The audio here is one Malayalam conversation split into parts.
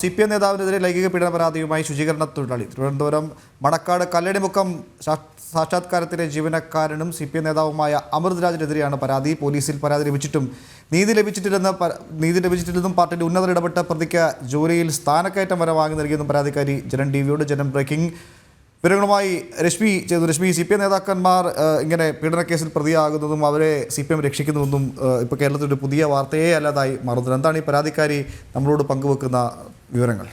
CPM നേതാവിനെതിരെ ലൈംഗിക പീഡന പരാതിയുമായി ശുചീകരണ തൊഴിലാളി തിരുവനന്തപുരം മണക്കാട് കല്ലടിമുക്കം സാക്ഷാത്കാരത്തിലെ ജീവനക്കാരനും CPM നേതാവുമായ അമൃത് രാജിനെതിരെയാണ് പരാതി. പോലീസിൽ പരാതി ലഭിച്ചിട്ടും നീതി ലഭിച്ചിട്ടില്ലെന്നും പാർട്ടിയുടെ ഉന്നതർ ഇടപെട്ട പ്രതിക്ക് ജോലിയിൽ സ്ഥാനക്കയറ്റം വരെ വാങ്ങി നൽകിയെന്നും പരാതിക്കാരി ജനം ടിവിയോട് ജനം ബ്രേക്കിംഗ് വിവരങ്ങളുമായി രശ്മി CPM നേതാക്കന്മാർ ഇങ്ങനെ പീഡനക്കേസിൽ പ്രതിയാകുന്നതും അവരെ CPM രക്ഷിക്കുന്നതെന്നും ഇപ്പോൾ കേരളത്തിൽ ഒരു പുതിയ വാർത്തയെ അല്ലാതായി മാറുന്നത്. എന്താണ് ഈ പരാതിക്കാരി നമ്മളോട് പങ്കുവെക്കുന്ന വിവരങ്ങൾ?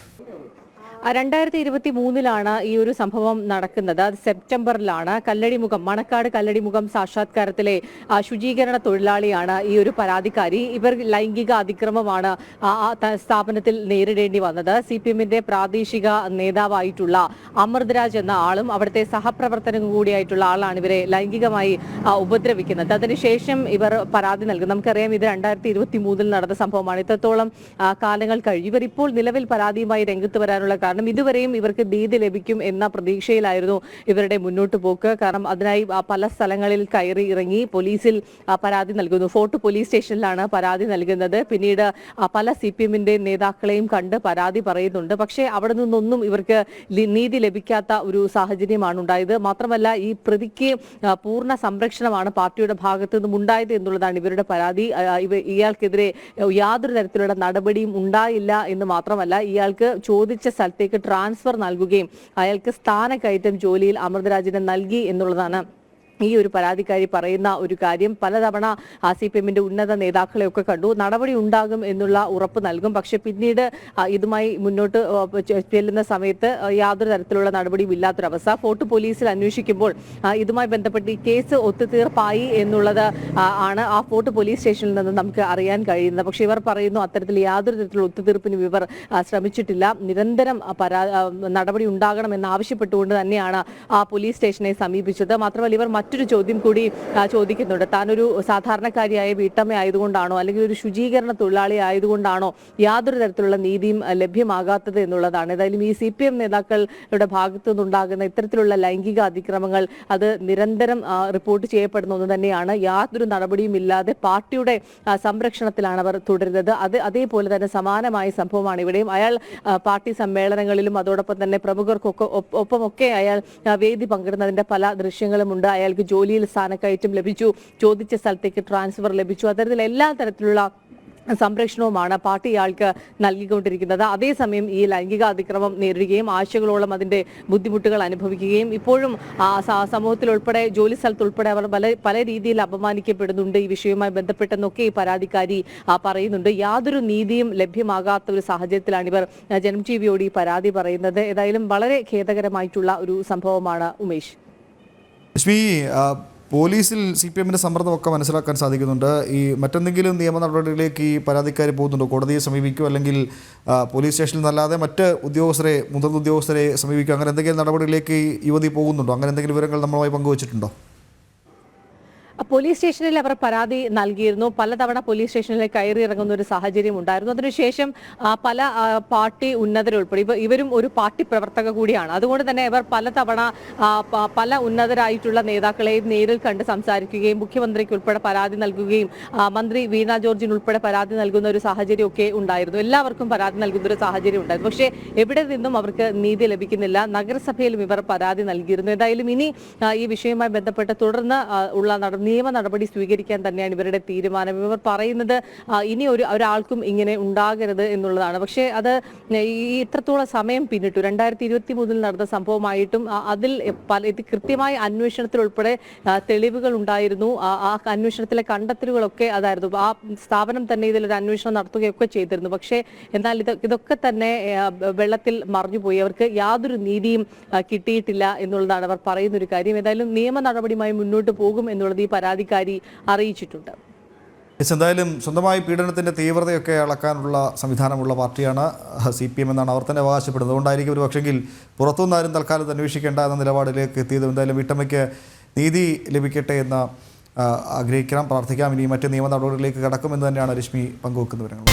2023 ഈ ഒരു സംഭവം നടക്കുന്നത്. അത് സെപ്റ്റംബറിലാണ്. മണക്കാട് കല്ലടിമുഖം സാക്ഷാത്കാരത്തിലെ ശുചീകരണ തൊഴിലാളിയാണ് ഈ ഒരു പരാതിക്കാരി. ഇവർ ലൈംഗിക അതിക്രമമാണ് സ്ഥാപനത്തിൽ നേരിടേണ്ടി വന്നത്. CPMന്റെ പ്രാദേശിക നേതാവായിട്ടുള്ള അമൃത് രാജ് എന്ന ആളും അവിടുത്തെ സഹപ്രവർത്തകനും കൂടിയായിട്ടുള്ള ആളാണ് ഇവരെ ലൈംഗികമായി ഉപദ്രവിക്കുന്നത്. അതിനുശേഷം ഇവർ പരാതി നൽകും. നമുക്കറിയാം, ഇത് 2023 നടന്ന സംഭവമാണ്. ഇത്രത്തോളം കാലങ്ങൾ കഴിഞ്ഞു. ഇവർ ഇപ്പോൾ നിലവിൽ പരാതിയുമായി രംഗത്ത് വരാനുള്ള കാരണം ഇതുവരെയും ഇവർക്ക് നീതി ലഭിക്കും എന്ന പ്രതീക്ഷയിലായിരുന്നു ഇവരുടെ മുന്നോട്ട് പോക്ക്. കാരണം അതിനായി പല സ്ഥലങ്ങളിൽ കയറി ഇറങ്ങി പോലീസിൽ പരാതി നൽകുന്നു. ഫോർട്ട് പോലീസ് സ്റ്റേഷനിലാണ് പരാതി നൽകുന്നത്. പിന്നീട് പല CPMന്റെ നേതാക്കളെയും കണ്ട് പരാതി പറയുന്നുണ്ട്. പക്ഷേ അവിടെ നിന്നൊന്നും ഇവർക്ക് നീതി ലഭിക്കാത്ത ഒരു സാഹചര്യമാണ് ഉണ്ടായത്. മാത്രമല്ല, ഈ പ്രതിക്ക് പൂർണ്ണ സംരക്ഷണമാണ് പാർട്ടിയുടെ ഭാഗത്തു നിന്നും ഉണ്ടായത് എന്നുള്ളതാണ് ഇവരുടെ പരാതി. ഇയാൾക്കെതിരെ യാതൊരു തരത്തിലുള്ള നടപടിയും ഉണ്ടായില്ല എന്ന് മാത്രമല്ല, ഇയാൾക്ക് ചോദിച്ച സ്ഥലത്തേക്ക് ട്രാൻസ്ഫർ നൽകുകയും അയാൾക്ക് സ്ഥാനക്കയറ്റം ജോലിയിൽ അമൃത് രാജിന് നൽകി എന്നുള്ളതാണ് ഈ ഒരു പരാതിക്കാരി പറയുന്ന ഒരു കാര്യം. പലതവണ CPMന്റെ ഉന്നത നേതാക്കളെയൊക്കെ കണ്ടു. നടപടി ഉണ്ടാകും എന്നുള്ള ഉറപ്പ് നൽകും. പക്ഷെ പിന്നീട് ഇതുമായി മുന്നോട്ട് ചെല്ലുന്ന സമയത്ത് യാതൊരു തരത്തിലുള്ള നടപടിയും ഇല്ലാത്തൊരവസ്ഥ. ഫോർട്ട് പോലീസിൽ അന്വേഷിക്കുമ്പോൾ ഇതുമായി ബന്ധപ്പെട്ട് ഈ കേസ് ഒത്തുതീർപ്പായി എന്നുള്ളത് ആണ് ആ ഫോർട്ട് പോലീസ് സ്റ്റേഷനിൽ നിന്ന് നമുക്ക് അറിയാൻ കഴിയുന്നത്. പക്ഷെ ഇവർ പറയുന്നു അത്തരത്തിൽ യാതൊരു തരത്തിലുള്ള ഒത്തുതീർപ്പിനും ഇവർ ശ്രമിച്ചിട്ടില്ല. നിരന്തരം നടപടി ഉണ്ടാകണമെന്ന് ആവശ്യപ്പെട്ടുകൊണ്ട് തന്നെയാണ് ആ പോലീസ് സ്റ്റേഷനെ സമീപിച്ചത്. മാത്രമല്ല, ഇവർ മറ്റൊരു ചോദ്യം കൂടി ചോദിക്കുന്നുണ്ട്. താനൊരു സാധാരണക്കാരിയായ വീട്ടമ്മ ആയതുകൊണ്ടാണോ അല്ലെങ്കിൽ ഒരു ശുചീകരണ തൊഴിലാളി ആയതുകൊണ്ടാണോ യാതൊരു തരത്തിലുള്ള നീതിയും ലഭ്യമാകാത്തത് എന്നുള്ളതാണ്. ഏതായാലും ഈ CPM നേതാക്കളുടെ ഭാഗത്തു നിന്നുണ്ടാകുന്ന ഇത്തരത്തിലുള്ള ലൈംഗിക അതിക്രമങ്ങൾ അത് നിരന്തരം റിപ്പോർട്ട് ചെയ്യപ്പെടുന്ന ഒന്ന് തന്നെയാണ്. യാതൊരു നടപടിയും ഇല്ലാതെ പാർട്ടിയുടെ സംരക്ഷണത്തിലാണ് അവർ തുടരുന്നത്. അതേപോലെ തന്നെ സമാനമായ സംഭവമാണ് ഇവിടെയും. അയാൾ പാർട്ടി സമ്മേളനങ്ങളിലും അതോടൊപ്പം തന്നെ പ്രമുഖർക്കൊപ്പമൊക്കെ അയാൾ വേദി പങ്കിടുന്നതിന്റെ പല ദൃശ്യങ്ങളുമുണ്ട്. അയാൾക്ക് ജോലിയിൽ സ്ഥാനക്കയറ്റം ലഭിച്ചു, ചോദിച്ച സ്ഥലത്തേക്ക് ട്രാൻസ്ഫർ ലഭിച്ചു. അത്തരത്തിൽ എല്ലാ തരത്തിലുള്ള സംരക്ഷണവുമാണ് പാർട്ടി ഇയാൾക്ക് നൽകിക്കൊണ്ടിരിക്കുന്നത്. അതേസമയം ഈ ലൈംഗിക അതിക്രമം നേരിടുകയും ആഴ്ചകളോളം അതിന്റെ ബുദ്ധിമുട്ടുകൾ അനുഭവിക്കുകയും ഇപ്പോഴും സമൂഹത്തിൽ ഉൾപ്പെടെ ജോലി സ്ഥലത്തുൾപ്പെടെ അവർ പല രീതിയിൽ അപമാനിക്കപ്പെടുന്നുണ്ട്. ഈ വിഷയവുമായി ബന്ധപ്പെട്ടെന്നൊക്കെ ഈ പരാതിക്കാരി പറയുന്നുണ്ട്. യാതൊരു നീതിയും ലഭ്യമാകാത്ത ഒരു സാഹചര്യത്തിലാണ് ഇവർ ജനം ടിവിയോട് ഈ പരാതി പറയുന്നത്. ഏതായാലും വളരെ ഖേദകരമായിട്ടുള്ള ഒരു സംഭവമാണ് ഉമേഷ്. ലക്ഷ്മി, പോലീസിൽ CPMന്റെ സമ്മർദ്ദമൊക്കെ മനസ്സിലാക്കാൻ സാധിക്കുന്നുണ്ട്. ഈ മറ്റെന്തെങ്കിലും നിയമ നടപടികളിലേക്ക് ഈ പരാതിക്കാരി പോകുന്നുണ്ടോ? കോടതിയെ സമീപിക്കുക അല്ലെങ്കിൽ പോലീസ് സ്റ്റേഷനിൽ നിന്നല്ലാതെ മറ്റ് മുതിർന്ന ഉദ്യോഗസ്ഥരെ സമീപിക്കുക, അങ്ങനെ എന്തെങ്കിലും നടപടികളിലേക്ക് ഈ യുവതി പോകുന്നുണ്ടോ? അങ്ങനെ എന്തെങ്കിലും വിവരങ്ങൾ നമ്മളുമായി പങ്കുവച്ചിട്ടുണ്ടോ? പോലീസ് സ്റ്റേഷനിൽ അവർ പരാതി നൽകിയിരുന്നു. പലതവണ പോലീസ് സ്റ്റേഷനിൽ കയറി ഇറങ്ങുന്ന ഒരു സാഹചര്യം ഉണ്ടായിരുന്നു. അതിനുശേഷം പല പാർട്ടി ഉന്നതരുൾപ്പെടെ ഇവരും ഒരു പാർട്ടി പ്രവർത്തക കൂടിയാണ്. അതുകൊണ്ട് തന്നെ ഇവർ പലതവണ പല ഉന്നതരായിട്ടുള്ള നേതാക്കളെയും നേരിൽ കണ്ട് സംസാരിക്കുകയും മുഖ്യമന്ത്രിക്ക് ഉൾപ്പെടെ പരാതി നൽകുകയും മന്ത്രി വീണ ജോർജിനുൾപ്പെടെ പരാതി നൽകുന്ന ഒരു സാഹചര്യമൊക്കെ ഉണ്ടായിരുന്നു. എല്ലാവർക്കും പരാതി നൽകുന്ന ഒരു സാഹചര്യം ഉണ്ടായിരുന്നു. പക്ഷേ എവിടെ നിന്നും അവർക്ക് നീതി ലഭിക്കുന്നില്ല. നഗരസഭയിലും ഇവർ പരാതി നൽകിയിരുന്നു. ഏതായാലും ഇനി ഈ വിഷയവുമായി ബന്ധപ്പെട്ട് തുടർന്ന് ഉള്ള നിയമ നടപടി സ്വീകരിക്കാൻ തന്നെയാണ് ഇവരുടെ തീരുമാനം. ഇവർ പറയുന്നത് ഇനി ഒരാൾക്കും ഇങ്ങനെ ഉണ്ടാകരുത് എന്നുള്ളതാണ്. പക്ഷേ അത് ഇത്രത്തോളം സമയം പിന്നിട്ടു. 2023 നടന്ന സംഭവമായിട്ടും അതിൽ കൃത്യമായ അന്വേഷണത്തിൽ ഉൾപ്പെടെ തെളിവുകൾ ഉണ്ടായിരുന്നു. ആ അന്വേഷണത്തിലെ കണ്ടെത്തലുകളൊക്കെ അതായിരുന്നു. ആ സ്ഥാപനം തന്നെ ഇതിലൊരു അന്വേഷണം നടത്തുകയൊക്കെ ചെയ്തിരുന്നു. പക്ഷേ എന്നാൽ ഇതൊക്കെ തന്നെ വെള്ളത്തിൽ മറിഞ്ഞുപോയി. അവർക്ക് യാതൊരു നീതിയും കിട്ടിയിട്ടില്ല എന്നുള്ളതാണ് അവർ പറയുന്ന ഒരു കാര്യം. ഏതായാലും നിയമ നടപടിയുമായി മുന്നോട്ട് പോകും എന്നുള്ളത് ഈ പരാതിക്കാരി അറിയിച്ചിട്ടുണ്ട്. എന്തായാലും സ്വന്തമായി പീഡനത്തിൻ്റെ തീവ്രതയൊക്കെ അളക്കാനുള്ള സംവിധാനമുള്ള പാർട്ടിയാണ് CPM എന്നാണ് അവർ തന്നെ അവകാശപ്പെടുന്നത്. അതുകൊണ്ടായിരിക്കും ഒരു പക്ഷെങ്കിൽ പുറത്തുനിന്ന് ആരും തൽക്കാലത്ത് അന്വേഷിക്കേണ്ട എന്ന നിലപാടിലേക്ക് എത്തിയത്. എന്തായാലും വീട്ടമ്മയ്ക്ക് നീതി ലഭിക്കട്ടെ എന്ന് ആഗ്രഹിക്കണം, പ്രാർത്ഥിക്കാം. ഇനി മറ്റ് നിയമ നടപടികളിലേക്ക് കടക്കുമെന്ന് തന്നെയാണ് രശ്മി പങ്കുവെക്കുന്ന വിവരങ്ങൾ.